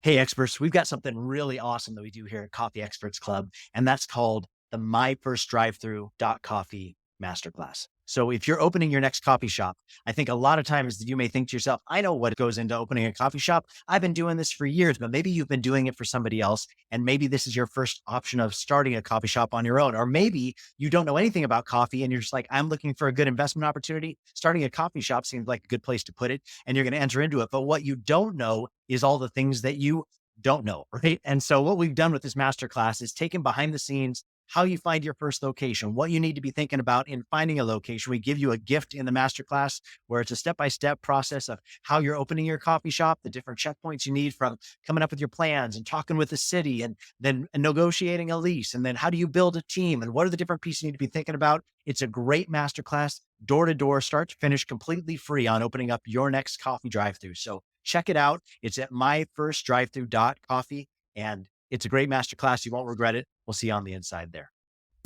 Hey, experts, we've got something really awesome that we do here at Coffee Experts Club, and that's called the My First Drive-Through Coffee Masterclass. So if you're opening your next coffee shop, I think a lot of times you may think to yourself, I know what goes into opening a coffee shop. I've been doing this for years, but maybe you've been doing it for somebody else. And maybe this is your first option of starting a coffee shop on your own. Or maybe you don't know anything about coffee and you're just like, I'm looking for a good investment opportunity. Starting a coffee shop seems like a good place to put it, and you're going to enter into it. But what you don't know is all the things that you don't know, right? And so what we've done with this masterclass is taken behind the scenes, how you find your first location, what you need to be thinking about in finding a location. We give you a gift in the masterclass where it's a step-by-step process of how you're opening your coffee shop, the different checkpoints you need from coming up with your plans and talking with the city and then negotiating a lease. And then how do you build a team and what are the different pieces you need to be thinking about? It's a great masterclass, door to door, start to finish, completely free on opening up your next coffee drive-through. So check it out. It's at myfirstdrivethrough.coffee, and it's a great masterclass. You won't regret it. We'll see you on the inside there.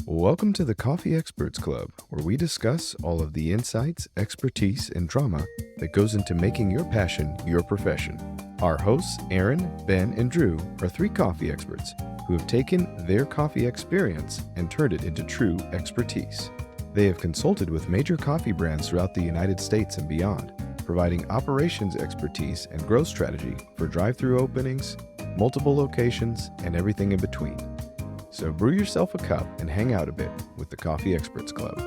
Welcome to the Coffee Experts Club, where we discuss all of the insights, expertise, and drama that goes into making your passion your profession. Our hosts, Aaron, Ben, and Drew, are three coffee experts who have taken their coffee experience and turned it into true expertise. They have consulted with major coffee brands throughout the United States and beyond, providing operations expertise and growth strategy for drive-through openings, multiple locations, and everything in between. So brew yourself a cup and hang out a bit with the Coffee Experts Club.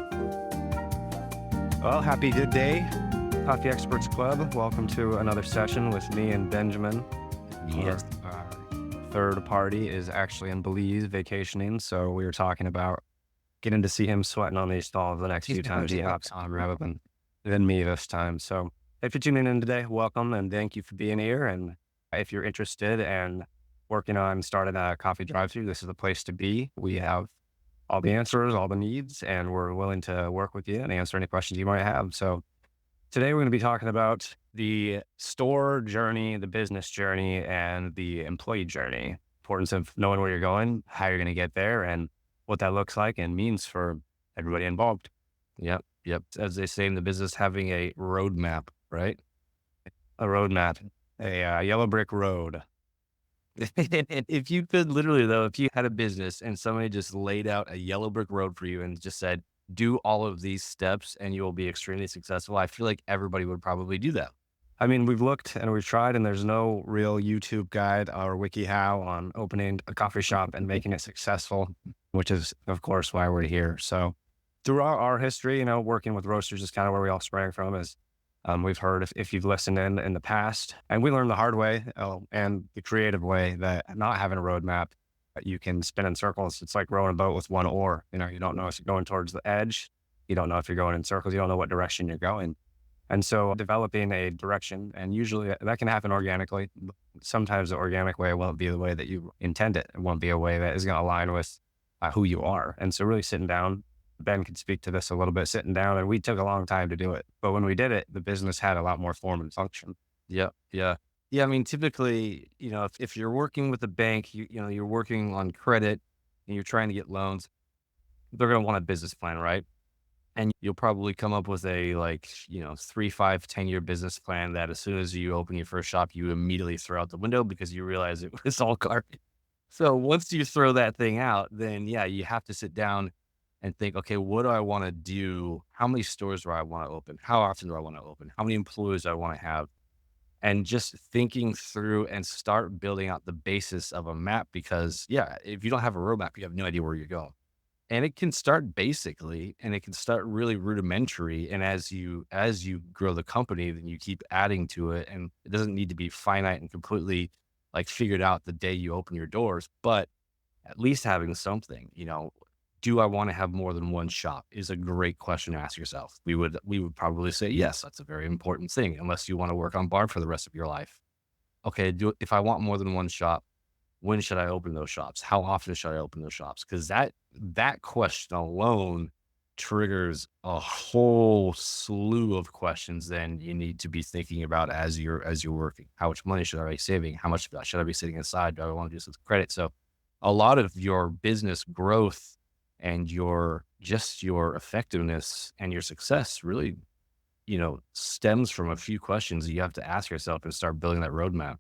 Well, happy good day, Coffee Experts Club. Welcome to another session with me and Benjamin. Yes. Our third party is actually in Belize vacationing, so we were talking about getting to see him sweating on these stalls the next few times he hops on rather than me this time. So if you're tuning in today, welcome and thank you for being here. And if you're interested in working on starting a coffee drive-through, this is the place to be. We have all the answers, all the needs, and we're willing to work with you and answer any questions you might have. So today we're going to be talking about the store journey, the business journey, and the employee journey. Importance of knowing where you're going, how you're going to get there, and what that looks like and means for everybody involved. Yep. As they say in the business, having a roadmap, right? A roadmap, a yellow brick road. If you could literally though, if you had a business and somebody just laid out a yellow brick road for you and just said, do all of these steps and you will be extremely successful, I feel like everybody would probably do that. I mean, we've looked and we've tried and there's no real YouTube guide or wiki how on opening a coffee shop and making it successful, which is of course why we're here. So throughout our history, working with roasters is kind of where we all sprang from is we've heard if you've listened in the past, and we learned the hard way and the creative way that not having a roadmap, you can spin in circles. It's like rowing a boat with one oar. You don't know if you're going towards the edge. You don't know if you're going in circles. You don't know what direction you're going. And so developing a direction, and usually that can happen organically. Sometimes the organic way won't be the way that you intend it. It won't be a way that is going to align with who you are. And so really sitting down, Ben could speak to this a little bit, sitting down, and we took a long time to do it. But when we did it, the business had a lot more form and function. Yeah. Yeah. Yeah. I mean, typically, if you're working with a bank, you're working on credit and you're trying to get loans, they're going to want a business plan, right? And you'll probably come up with a 3, 5, 10-year business plan that as soon as you open your first shop, you immediately throw out the window because you realize it was all garbage. So once you throw that thing out, then yeah, you have to sit down and think, okay, what do I want to do? How many stores do I want to open? How often do I want to open? How many employees do I want to have? And just thinking through and start building out the basis of a map because yeah, if you don't have a roadmap, you have no idea where you're going. And it can start basically, and it can start really rudimentary. And as you grow the company, then you keep adding to it. And it doesn't need to be finite and completely figured out the day you open your doors, but at least having something, do I want to have more than one shop is a great question to ask yourself. We would probably say, yes, that's a very important thing, unless you want to work on bar for the rest of your life. Okay. If I want more than one shop, when should I open those shops? How often should I open those shops? Cause that question alone triggers a whole slew of questions then you need to be thinking about as you're working. How much money should I be saving? How much should I be setting aside? Do I want to do this with credit? So a lot of your business growth and your effectiveness and your success really, stems from a few questions that you have to ask yourself and start building that roadmap.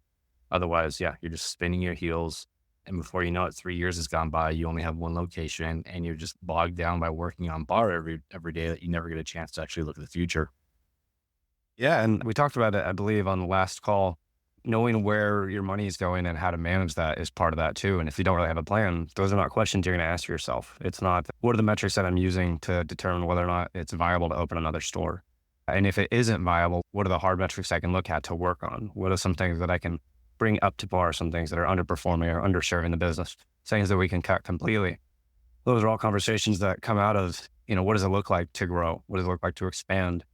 Otherwise, yeah, you're just spinning your heels. And before you know it, 3 years has gone by. You only have one location and you're just bogged down by working on bar every day that you never get a chance to actually look at the future. Yeah, and we talked about it, I believe, on the last call. Knowing where your money is going and how to manage that is part of that too. And if you don't really have a plan, those are not questions you're going to ask yourself. It's not, what are the metrics that I'm using to determine whether or not it's viable to open another store? And if it isn't viable, what are the hard metrics I can look at to work on? What are some things that I can bring up to par, some things that are underperforming or underserving the business, things that we can cut completely? Those are all conversations that come out of, what does it look like to grow? What does it look like to expand?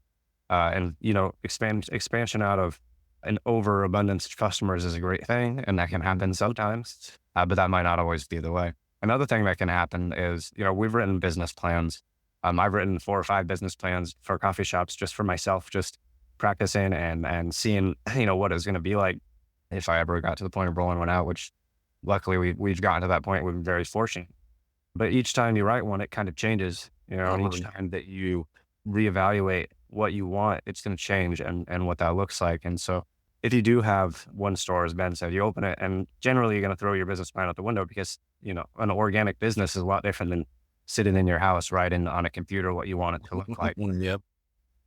And expansion out of an overabundance of customers is a great thing, and that can happen sometimes, but that might not always be the way. Another thing that can happen is, we've written business plans. I've written 4 or 5 business plans for coffee shops just for myself, just practicing and seeing, what it's going to be like if I ever got to the point of rolling one out, which luckily we've gotten to that point. We've been very fortunate. But each time you write one, it kind of changes, and each time that you reevaluate what you want, it's going to change and what that looks like. And so if you do have one store, as Ben said, you open it and generally you're going to throw your business plan out the window because, an organic business is a lot different than sitting in your house, writing on a computer what you want it to look like. Yep.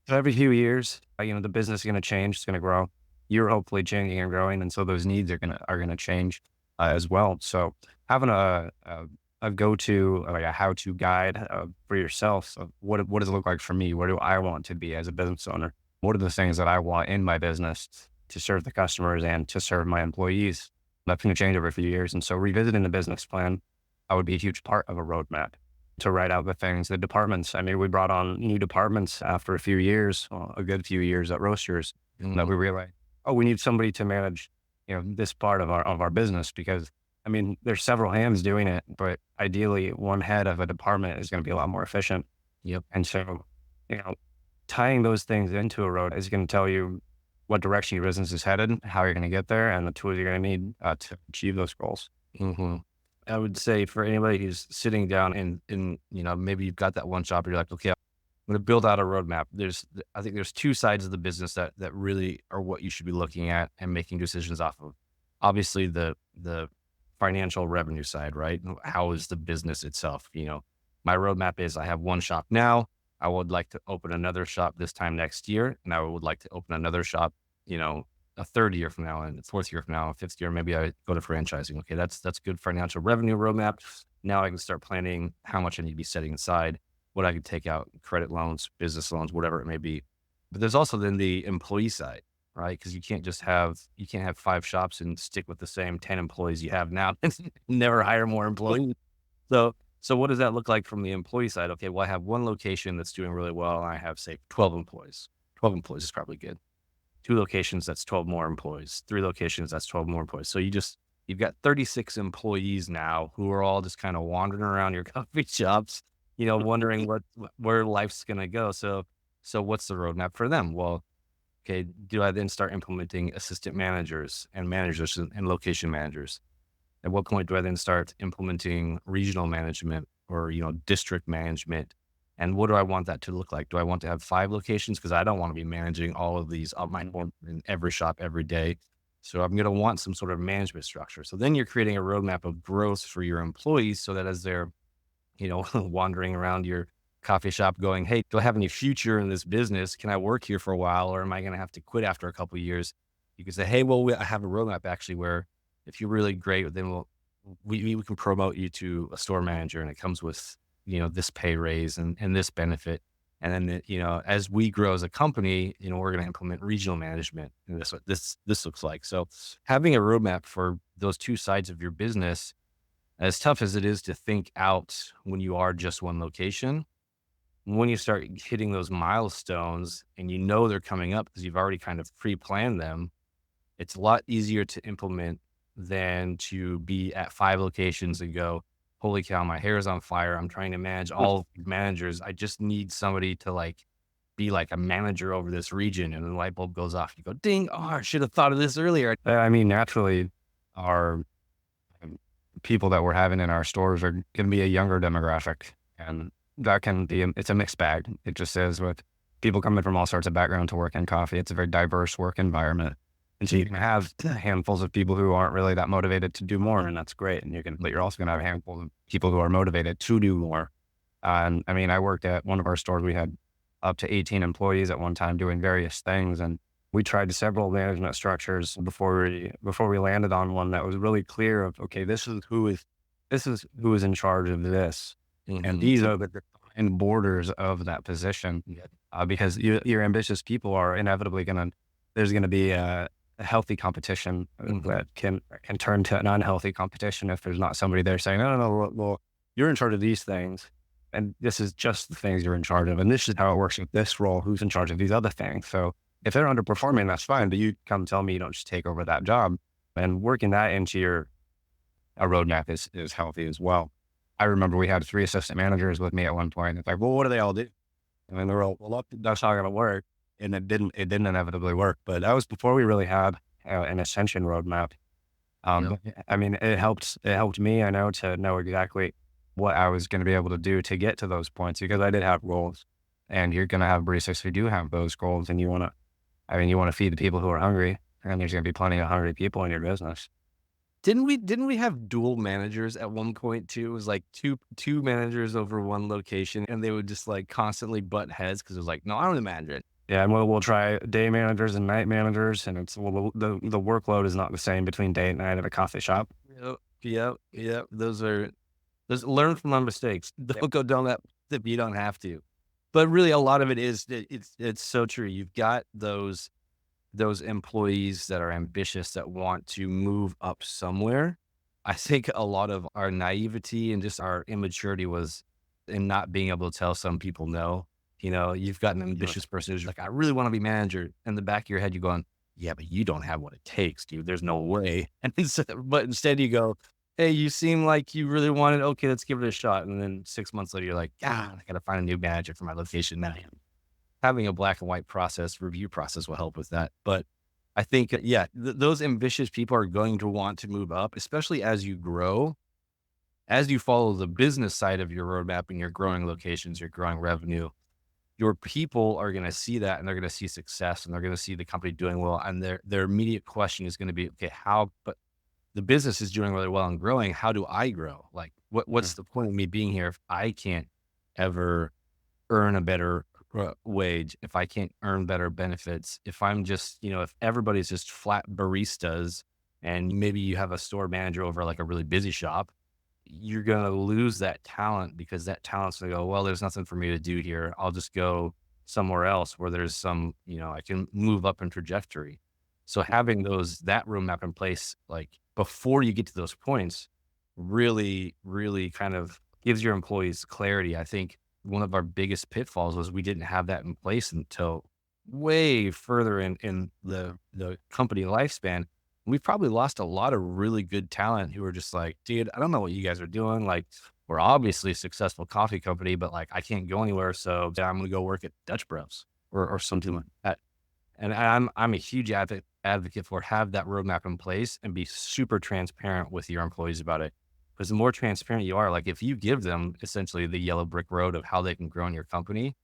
So every few years, the business is going to change. It's going to grow. You're hopefully changing and growing. And so those needs are going to change as well. So having a go-to, like a how-to guide for yourself of what does it look like for me? Where do I want to be as a business owner? What are the things that I want in my business to serve the customers and to serve my employees? That's going to change over a few years. And so revisiting the business plan, would be a huge part of a roadmap to write out the things, the departments. I mean, we brought on new departments after a few years, a good few years at Roasters, that we realized, we need somebody to manage, this part of our business because there's several hands doing it, but ideally one head of a department is going to be a lot more efficient. Yep. And so, tying those things into a road is going to tell you what direction your business is headed, how you're going to get there, and the tools you're going to need to achieve those goals. Mm-hmm. I would say for anybody who's sitting down and maybe you've got that one shop, you're like, okay, I'm going to build out a roadmap. I think there's 2 sides of the business that really are what you should be looking at and making decisions off of. Obviously the financial revenue side, right? How is the business itself? My roadmap is I have one shop now. I would like to open another shop this time next year. And I would like to open another shop, a 3rd year from now and a 4th year from now, a 5th year, maybe I go to franchising. Okay. That's good financial revenue roadmap. Now I can start planning how much I need to be setting aside, what I can take out, credit loans, business loans, whatever it may be. But there's also then the employee side, right? Because you can't have 5 shops and stick with the same 10 employees you have now and never hire more employees. So what does that look like from the employee side? Okay, well, I have one location that's doing really well and I have, say, 12 employees. 12 employees is probably good. 2 locations, that's 12 more employees. 3 locations, that's 12 more employees. So you've got 36 employees now who are all just kind of wandering around your coffee shops, wondering where life's going to go. So what's the roadmap for them? Well, okay, do I then start implementing assistant managers and location managers? At what point do I then start implementing regional management or, district management? And what do I want that to look like? Do I want to have 5 locations? Because I don't want to be managing all of these on my own in every shop every day. So I'm going to want some sort of management structure. So then you're creating a roadmap of growth for your employees so that as they're, wandering around your coffee shop going, hey, do I have any future in this business? Can I work here for a while? Or am I going to have to quit after a couple of years? You can say, hey, well, I have a roadmap actually where if you're really great, then we can promote you to a store manager and it comes with, this pay raise and this benefit. And then, as we grow as a company, we're going to implement regional management. And this what this looks like. So having a roadmap for those 2 sides of your business, as tough as it is to think out when you are just one location, when you start hitting those milestones and they're coming up because you've already kind of pre-planned them, it's a lot easier to implement than to be at 5 locations and go, holy cow, my hair is on fire. I'm trying to manage all of these managers. I just need somebody to be like a manager over this region. And the light bulb goes off. You go, ding, I should have thought of this earlier. Naturally, our people that we're having in our stores are going to be a younger demographic. And that can be, it's a mixed bag. It just is with people coming from all sorts of background to work in coffee. It's a very diverse work environment. And so you can have handfuls of people who aren't really that motivated to do more, and that's great. But you're also going to have a handful of people who are motivated to do more. And I mean, I worked at one of our stores. We had up to 18 employees at one time doing various things. And we tried several management structures before we landed on one that was really clear of, okay, this is who is in charge of this. And these are the defined borders of that position. Because your ambitious people are inevitably there's going to be a healthy competition that can turn to an unhealthy competition if there's not somebody there saying, no, well, you're in charge of these things. And this is just the things you're in charge of. And this is how it works with this role. Who's in charge of these other things? So if they're underperforming, that's fine. But you come tell me you don't just take over that job. And working that into a roadmap is healthy as well. I remember we had 3 assistant managers with me at one point. It's like, well, what do they all do? And then they're all, well, that's not going to work. And it didn't inevitably work. But that was before we really had an ascension roadmap. I mean, it helped me, I know, to know exactly what I was going to be able to do to get to those points, because I did have goals, and you're going to have baristas who do have those goals, and you want to feed the people who are hungry, and there's going to be plenty of hungry people in your business. Didn't we have dual managers at one point too? It was like two managers over one location, and they would just like constantly butt heads because it was like, no, I'm the manager. Yeah, and we'll try day managers and night managers, and the workload is not the same between day and night at a coffee shop. Yep. Those learn from our mistakes. Don't go down that if you don't have to. But really, a lot of it is it's so true. You've got those employees that are ambitious, that want to move up somewhere. I think a lot of our naivety and just our immaturity was in not being able to tell some people no. You've got an ambitious person who's like, I really want to be manager. In the back of your head, you're going, yeah, but you don't have what it takes, dude. There's no way. But instead you go, hey, you seem like you really want it. Okay, let's give it a shot. And then 6 months later, you're like, I got to find a new manager for my location now. Having a black and white review process will help with that. But I think, those ambitious people are going to want to move up, especially as you grow, as you follow the business side of your roadmap and you're growing locations, you're growing revenue. Your people are going to see that, and they're going to see success, and they're going to see the company doing well. And their immediate question is going to be, okay, but the business is doing really well and growing. How do I grow? Like, what's the point of me being here if I can't ever earn a better wage, if I can't earn better benefits, if I'm just, if everybody's just flat baristas, and maybe you have a store manager over like a really busy shop, you're going to lose that talent, because that talent's going to go, well, there's nothing for me to do here. I'll just go somewhere else where there's some, I can move up in trajectory. So having that roadmap in place, like before you get to those points, really, really kind of gives your employees clarity. I think one of our biggest pitfalls was we didn't have that in place until way further in the company lifespan. We've probably lost a lot of really good talent who are just like, dude, I don't know what you guys are doing. Like, we're obviously a successful coffee company, but like, I can't go anywhere. So I'm going to go work at Dutch Bros or something like that. And I'm a huge advocate for have that roadmap in place and be super transparent with your employees about it. Because the more transparent you are, like if you give them essentially the yellow brick road of how they can grow in your company,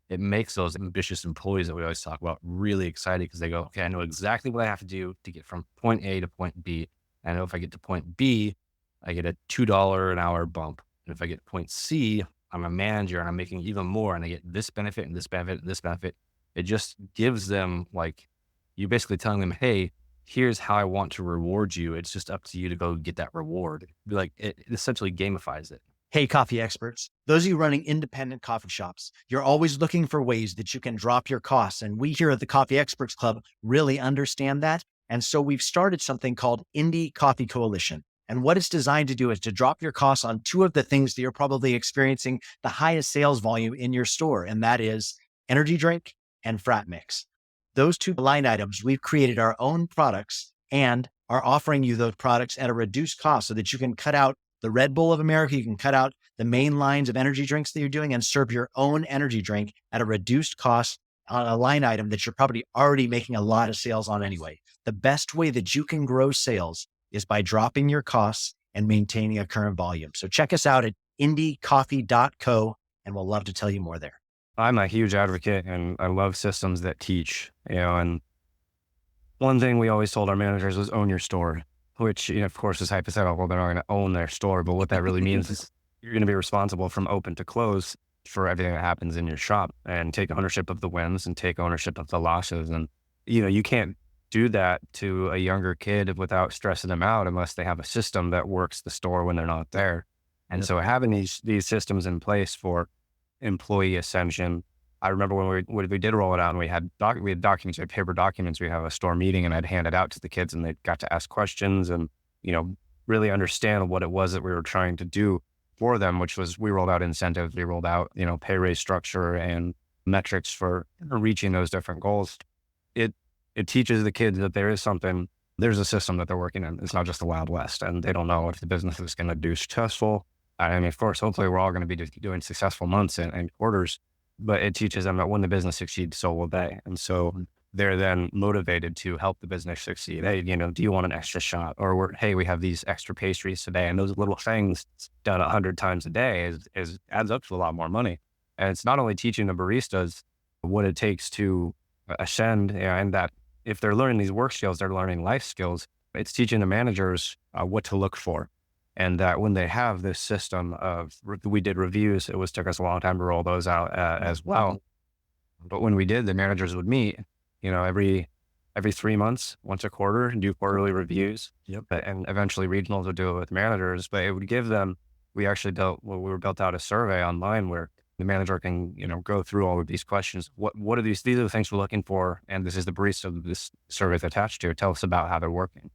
it makes those ambitious employees that we always talk about really excited, because they go, okay, I know exactly what I have to do to get from point A to point B. I know if I get to point B, I get a $2 an hour bump. And if I get to point C, I'm a manager and I'm making even more, and I get this benefit and this benefit and this benefit. It just gives them, like, you basically telling them, hey, here's how I want to reward you. It's just up to you to go get that reward. Like, it essentially gamifies it. Hey, coffee experts, those of you running independent coffee shops, you're always looking for ways that you can drop your costs. And we here at the Coffee Experts Club really understand that. And so we've started something called Indie Coffee Coalition. And what it's designed to do is to drop your costs on 2 of the things that you're probably experiencing the highest sales volume in your store. And that is energy drink and frat mix. Those 2 line items, we've created our own products and are offering you those products at a reduced cost so that you can cut out the Red Bull of America. You can cut out the main lines of energy drinks that you're doing and serve your own energy drink at a reduced cost on a line item that you're probably already making a lot of sales on anyway. The best way that you can grow sales is by dropping your costs and maintaining a current volume. So check us out at indiecoffee.co, and we'll love to tell you more there. I'm a huge advocate, and I love systems that teach, and one thing we always told our managers was own your store, which, of course, is hypothetical. They're not going to own their store, but what that really means is you're going to be responsible from open to close for everything that happens in your shop and take ownership of the wins and take ownership of the losses. And, you can't do that to a younger kid without stressing them out unless they have a system that works the store when they're not there. And Yep. so having these systems in place for employee ascension. I remember when we did roll it out and we had documents, we had paper documents. We have a store meeting and I'd hand it out to the kids and they got to ask questions and, really understand what it was that we were trying to do for them, which was we rolled out incentives, we rolled out, pay raise structure and metrics for reaching those different goals. It, it teaches the kids that there's a system that they're working in. It's not just the Wild West and they don't know if the business is going to do successful. I mean, of course, hopefully we're all going to be doing successful months and quarters, but it teaches them that when the business succeeds, so will they. And so they're then motivated to help the business succeed. Hey, do you want an extra shot? Or hey, we have these extra pastries today. And those little things done 100 times a day is adds up to a lot more money. And it's not only teaching the baristas what it takes to ascend, and that if they're learning these work skills, they're learning life skills. It's teaching the managers what to look for. And that when they have this system we did reviews, took us a long time to roll those out as well. But when we did, the managers would meet, every 3 months, once a quarter, and do quarterly reviews. Yep. And eventually regionals would do it with managers, but it would give them, we were built out a survey online where the manager can, go through all of these questions. What are these are the things we're looking for. And this is the barista of this survey is attached to. Tell us about how they're working.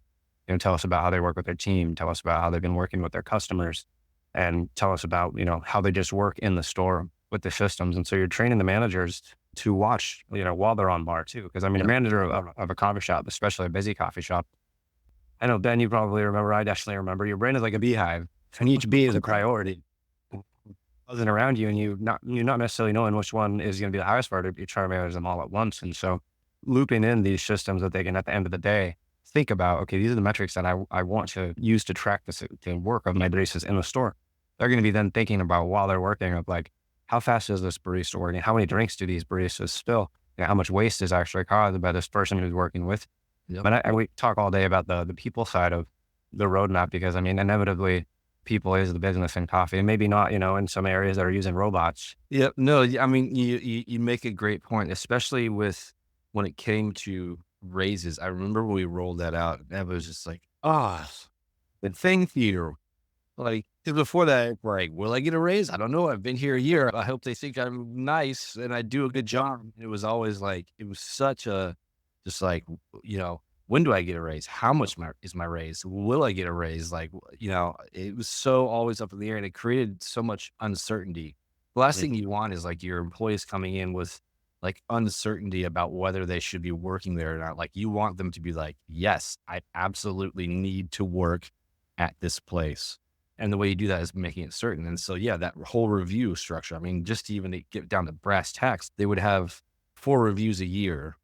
Tell us about how they work with their team, tell us about how they've been working with their customers, and tell us about, how they just work in the store with the systems. And so you're training the managers to watch, while they're on bar too. Cause I mean, a manager of a coffee shop, especially a busy coffee shop. I know, Ben, you probably remember, I definitely remember, your brain is like a beehive and each bee is a priority. Buzzing around you and you're not necessarily knowing which one is going to be the highest priority, but you try to manage them all at once. And so looping in these systems that they can, at the end of the day, think about, okay, these are the metrics that I want to use to track the work of my baristas in the store. They're going to be then thinking about while they're working of like, how fast is this barista working? How many drinks do these baristas spill? How much waste is actually caused by this person who's working with? Yep. But we talk all day about the people side of the roadmap, because I mean, inevitably people is the business in coffee, and maybe not, in some areas that are using robots. Yep. No, I mean, you make a great point, especially with when it came to raises. I remember when we rolled that out, and I was just like, but thank you. Like, 'cause before that, like, will I get a raise? I don't know. I've been here a year. I hope they think I'm nice and I do a good job. It was always like, it was such a, just like, when do I get a raise? How much is my raise? Will I get a raise? Like, it was so always up in the air, and it created so much uncertainty. The last thing you want is like your employees coming in with like uncertainty about whether they should be working there or not. Like, you want them to be like, yes, I absolutely need to work at this place. And the way you do that is making it certain. And so, yeah, that whole review structure, I mean, just to even get down to brass tacks, they would have 4 reviews a year.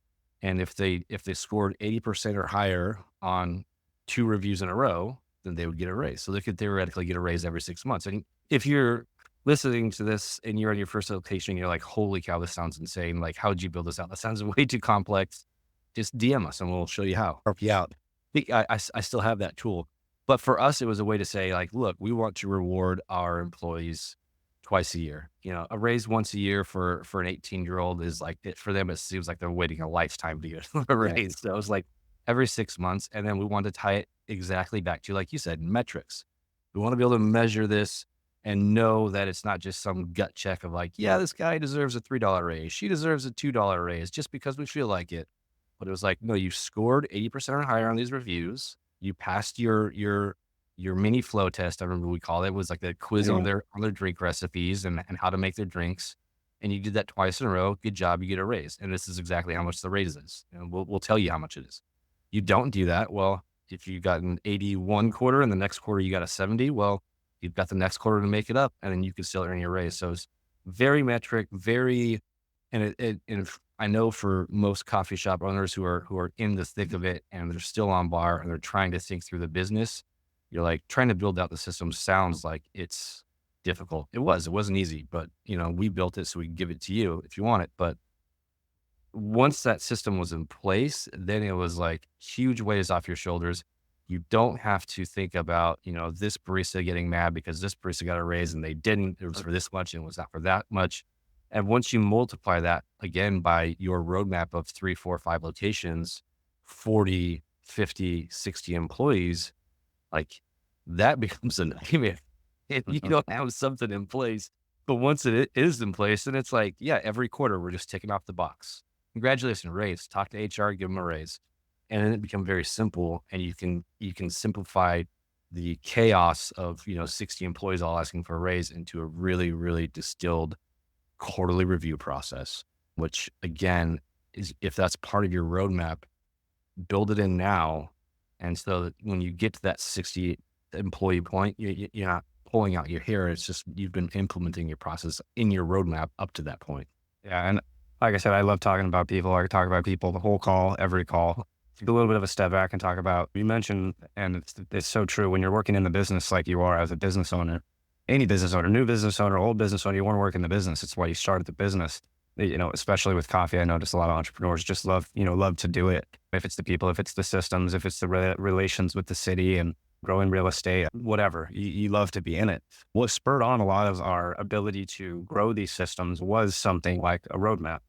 And if they scored 80% or higher on 2 reviews in a row, then they would get a raise. So they could theoretically get a raise every 6 months. And if you're listening to this and you're on your first location, you're like, holy cow, this sounds insane. Like, how'd you build this out? That sounds way too complex. Just DM us and we'll show you how. Help you out. I still have that tool. But for us, it was a way to say, like, look, we want to reward our employees twice a year. A raise once a year for an 18-year-old is like, for them, it seems like they're waiting a lifetime to get a raise. So it was like every 6 months. And then we wanted to tie it exactly back to, like you said, metrics. We want to be able to measure this and know that it's not just some gut check of like, yeah, this guy deserves a $3 raise. She deserves a $2 raise just because we feel like it. But it was like, no, you scored 80% or higher on these reviews. You passed your mini flow test. I remember we called it. It was like the quiz on their drink recipes and how to make their drinks. And you did that twice in a row. Good job. You get a raise. And this is exactly how much the raise is. And we'll tell you how much it is. You don't do that. Well, if you got an 81 quarter and the next quarter you got a 70, well, you've got the next quarter to make it up, and then you can still earn your raise. So it's very metric, and I know for most coffee shop owners who are in the thick of it and they're still on bar and they're trying to think through the business, you're like, trying to build out the system sounds like it's difficult. It wasn't easy, but we built it so we can give it to you if you want it. But once that system was in place, then it was like huge weights off your shoulders. You don't have to think about, this barista getting mad because this barista got a raise and they didn't. It was for this much and it was not for that much. And once you multiply that again by your roadmap of 3, 4, 5 locations, 40, 50, 60 employees, like that becomes a nightmare. And you don't have something in place. But once it is in place, then it's like, yeah, every quarter we're just ticking off the box. Congratulations, raise. Talk to HR, give them a raise, and then it becomes very simple. And you can simplify the chaos of 60 employees all asking for a raise into a really really distilled quarterly review process. Which again is, if that's part of your roadmap, build it in now, and so that when you get to that 60 employee point, you're not pulling out your hair. It's just you've been implementing your process in your roadmap up to that point. Yeah, and like I said, I love talking about people. I could talk about people the whole call, every call. Take a little bit of a step back and talk about, you mentioned, and it's so true, when you're working in the business like you are as a business owner, any business owner, new business owner, old business owner, you want to work in the business. It's why you started the business. Especially with coffee, I notice a lot of entrepreneurs just love to do it. If it's the people, if it's the systems, if it's the relations with the city and growing real estate, whatever, you love to be in it. What spurred on a lot of our ability to grow these systems was something like a roadmap,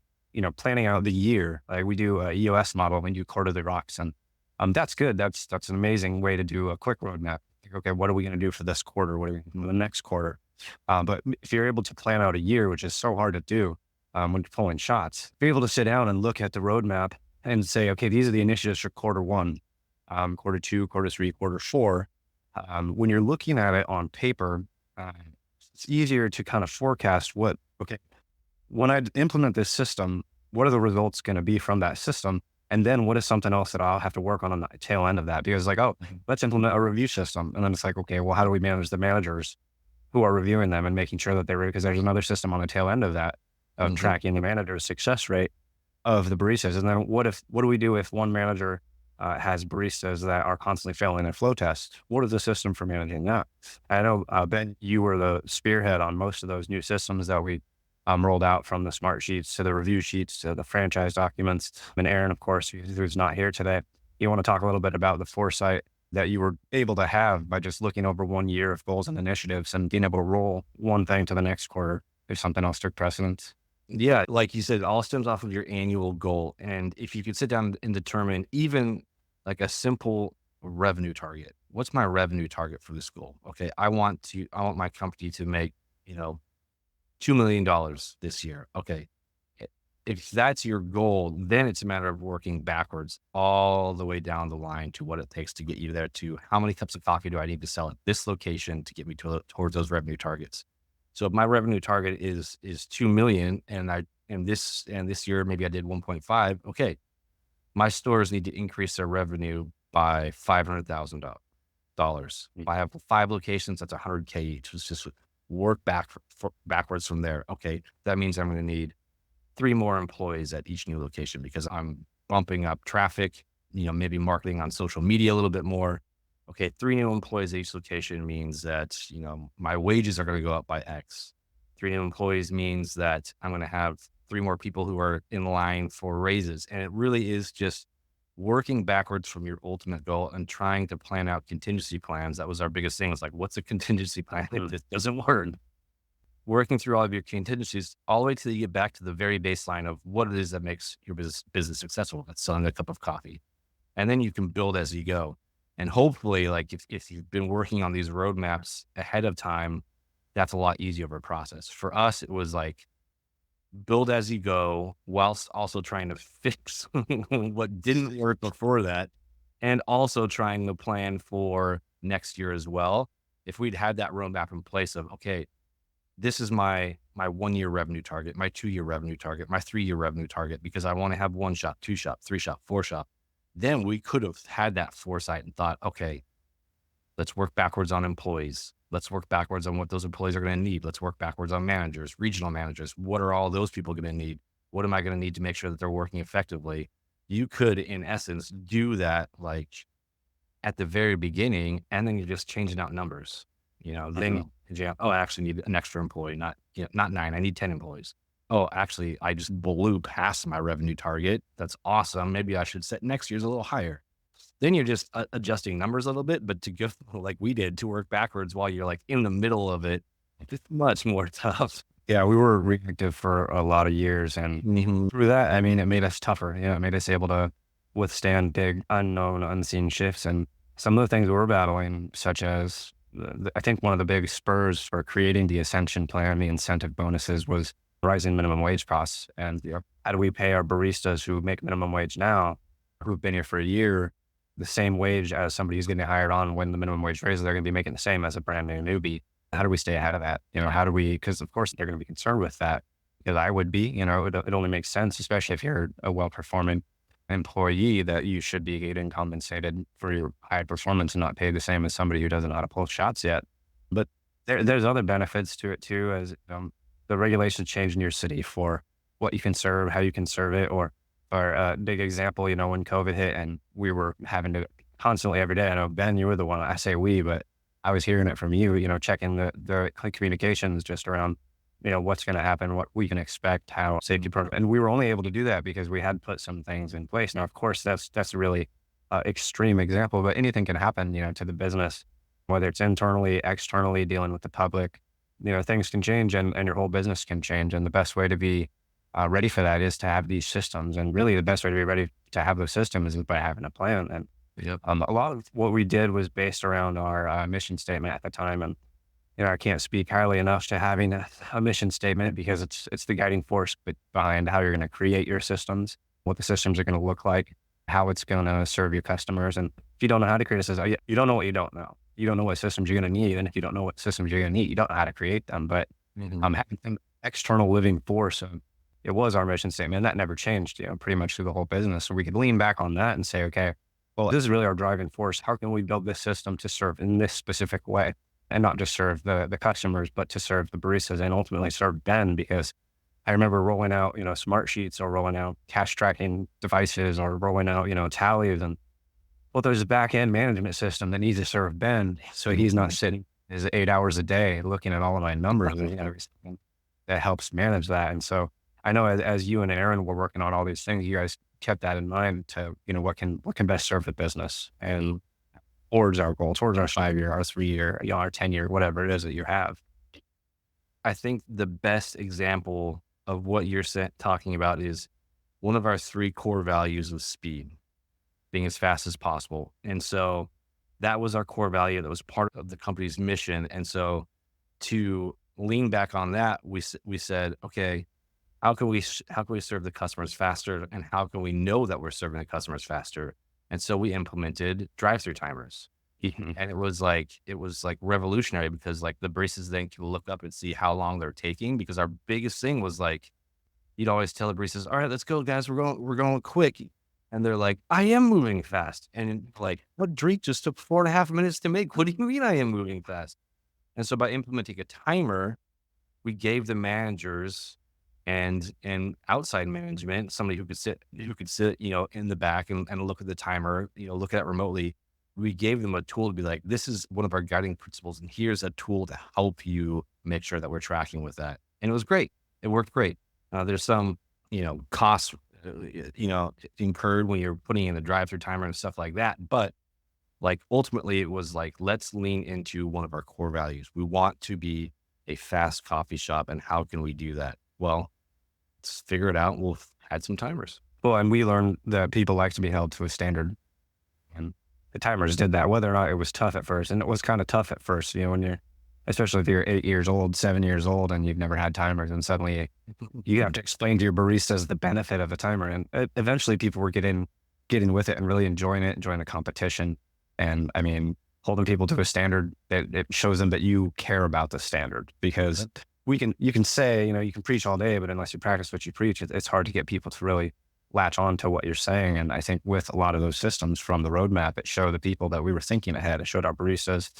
planning out the year. Like we do a EOS model, we do quarterly rocks, and that's good. That's an amazing way to do a quick roadmap. Like, okay, what are we going to do for this quarter? What are we going to do for the next quarter? But if you're able to plan out a year, which is so hard to do, when you're pulling shots, be able to sit down and look at the roadmap and say, okay, these are the initiatives for quarter one, quarter two, quarter three, quarter four. When you're looking at it on paper, it's easier to kind of forecast when I implement this system, what are the results going to be from that system? And then what is something else that I'll have to work on the tail end of that? Because let's implement a review system. And then it's like, okay, well, how do we manage the managers who are reviewing them and making sure that because there's another system on the tail end of that, of tracking the manager's success rate of the baristas. And then what do we do if one manager has baristas that are constantly failing their flow tests? What is the system for managing that? I know, Ben, you were the spearhead on most of those new systems that we rolled out, from the smart sheets to the review sheets to the franchise documents. And Aaron, of course, who's not here today, you want to talk a little bit about the foresight that you were able to have by just looking over 1 year of goals and initiatives and being able to roll one thing to the next quarter if something else took precedence. Yeah, like you said, it all stems off of your annual goal. And if you could sit down and determine even like a simple revenue target, what's my revenue target for this goal? Okay, I want my company to make, $2 million this year. Okay. If that's your goal, then it's a matter of working backwards all the way down the line to what it takes to get you there, to how many cups of coffee do I need to sell at this location to get me towards those revenue targets. So if my revenue target is 2 million and this year, maybe I did 1.5. Okay. My stores need to increase their revenue by $500,000. If I have 5 locations, that's $100K each. It's just work backwards from there. Okay. That means I'm going to need 3 more employees at each new location because I'm bumping up traffic, maybe marketing on social media a little bit more. Okay, 3 new employees at each location means that, my wages are going to go up by X. 3 new employees means that I'm going to have 3 more people who are in line for raises. And it really is just working backwards from your ultimate goal and trying to plan out contingency plans. That was our biggest thing. It's like, what's a contingency plan if this doesn't work? Working through all of your contingencies all the way till you get back to the very baseline of what it is that makes your business successful. That's selling a cup of coffee. And then you can build as you go. And hopefully, like if you've been working on these roadmaps ahead of time, that's a lot easier of a process. For us, it was like build as you go, whilst also trying to fix what didn't work before that, and also trying to plan for next year as well. If we'd had that roadmap in place of, okay, this is my 1 year revenue target, my 2 year revenue target, my 3 year revenue target, because I want to have 1 shop, 2 shop, 3 shop, 4 shop. Then we could have had that foresight and thought, okay, let's work backwards on employees. Let's work backwards on what those employees are going to need. Let's work backwards on managers, regional managers. What are all those people going to need? What am I going to need to make sure that they're working effectively? You could, in essence, do that like at the very beginning, and then you're just changing out numbers. Then I actually need an extra employee, not 9. I need 10 employees. oh, actually, I just blew past my revenue target. That's awesome. Maybe I should set next year's a little higher. Then you're just adjusting numbers a little bit, but to go like we did to work backwards while you're like in the middle of it, it's much more tough. Yeah, we were reactive for a lot of years, and through that, I mean, it made us tougher. Yeah, it made us able to withstand big, unknown, unseen shifts. And some of the things we were battling, such as I think one of the big spurs for creating the Ascension plan, the incentive bonuses, was rising minimum wage costs. And how do we pay our baristas who make minimum wage now, who've been here for a year, the same wage as somebody who's getting hired on when the minimum wage raises? They're going to be making the same as a brand new newbie. How do we stay ahead of that? How do we, because of course they're going to be concerned with that, because I would be, it only makes sense, especially if you're a well-performing employee, that you should be getting compensated for your high performance and not paid the same as somebody who doesn't know how to pull shots yet. But there's other benefits to it too, as the regulations change in your city for what you can serve, how you can serve it, or a big example, when COVID hit and we were having to constantly every day. I know, Ben, you were the one, I say we, but I was hearing it from you, checking the communications just around, what's going to happen, what we can expect, how safety program. And we were only able to do that because we had put some things in place. Now, of course, that's a really extreme example, but anything can happen, to the business, whether it's internally, externally, dealing with the public, things can change and your whole business can change. And the best way to be ready for that is to have these systems. And really the best way to be ready to have those systems is by having a plan. And a lot of what we did was based around our mission statement at the time. And, I can't speak highly enough to having a mission statement, because it's the guiding force behind how you're going to create your systems, what the systems are going to look like, how it's going to serve your customers. And if you don't know how to create a system, you don't know what you don't know. You don't know what systems you're going to need. And if you don't know what systems you're going to need, you don't know how to create them. But having an external living force, it was our mission statement. And that never changed, pretty much through the whole business. So we could lean back on that and say, okay, well, this is really our driving force. How can we build this system to serve in this specific way, and not just serve the customers, but to serve the baristas and ultimately serve Ben? Because I remember rolling out, smart sheets, or rolling out cash tracking devices, or rolling out, tallies. And well, there's a back end management system that needs to serve Ben. So he's not sitting his 8 hours a day looking at all of my numbers and everything that helps manage that. And so I know as you and Aaron were working on all these things, you guys kept that in mind to, what can best serve the business and towards our goal, towards our 5-year, our 3-year, our 10-year, whatever it is that you have. I think the best example of what you're talking about is one of our 3 core values was speed, being as fast as possible. And so that was our core value. That was part of the company's mission. And so to lean back on that, we said, okay, how can we serve the customers faster, and how can we know that we're serving the customers faster? And so we implemented drive-through timers. And it was like revolutionary, because like the baristas then can look up and see how long they're taking, because our biggest thing was like, you'd always tell the baristas, all right, let's go guys. We're going quick. And they're like, I am moving fast. And like, what drink just took 4.5 minutes to make? What do you mean I am moving fast? And so by implementing a timer, we gave the managers and outside management, somebody who could sit, in the back and look at the timer, look at it remotely. We gave them a tool to be like, this is one of our guiding principles, and here's a tool to help you make sure that we're tracking with that. And it was great. It worked great. There's some, costs, incurred when you're putting in the drive-through timer and stuff like that. But like, ultimately it was like, let's lean into one of our core values. We want to be a fast coffee shop. And how can we do that? Well, let's figure it out. We'll add some timers. Well, and we learned that people like to be held to a standard, and the timers did that, whether or not it was tough at first. And it was kind of tough at first, when especially if you're 8 years old, 7 years old, and you've never had timers, and suddenly you have to explain to your baristas the benefit of a timer. And eventually people were getting with it and really enjoying the competition. And I mean, holding people to a standard, it shows them that you care about the standard, because you can say, you can preach all day, but unless you practice what you preach, it's hard to get people to really latch on to what you're saying. And I think with a lot of those systems from the roadmap, it showed the people that we were thinking ahead. It showed our baristas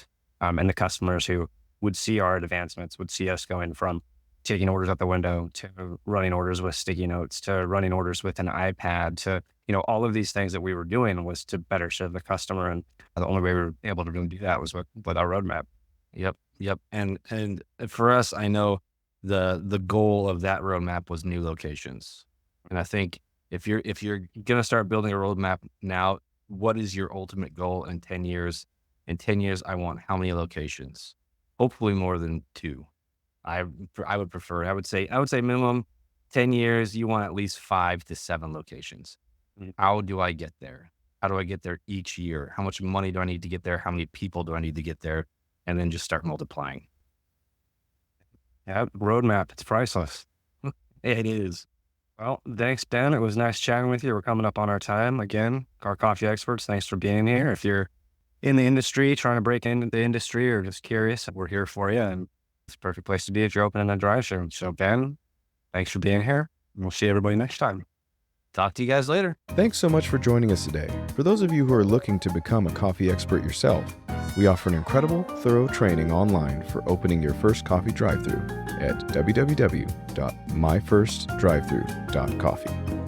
and the customers who would see our advancements, would see us going from taking orders out the window to running orders with sticky notes, to running orders with an iPad, to, all of these things that we were doing was to better serve the customer. And the only way we were able to really do that was with our roadmap. Yep. And for us, I know the goal of that roadmap was new locations. And I think if you're gonna start building a roadmap now, what is your ultimate goal in 10 years? In 10 years, I want how many locations? Hopefully more than 2. I would prefer. I would say minimum 10 years. You want at least 5 to 7 locations. How do I get there? How do I get there each year? How much money do I need to get there? How many people do I need to get there? And then just start multiplying. Yeah, roadmap. It's priceless. It is. Well, thanks, Ben. It was nice chatting with you. We're coming up on our time again. Our coffee experts, thanks for being here. If you're in the industry, trying to break into the industry, or just curious, we're here for you. And it's a perfect place to be if you're opening a drive-thru. So, Ben, thanks for being here. And we'll see everybody next time. Talk to you guys later. Thanks so much for joining us today. For those of you who are looking to become a coffee expert yourself, we offer an incredible, thorough training online for opening your first coffee drive-thru at www.myfirstdrivethru.coffee.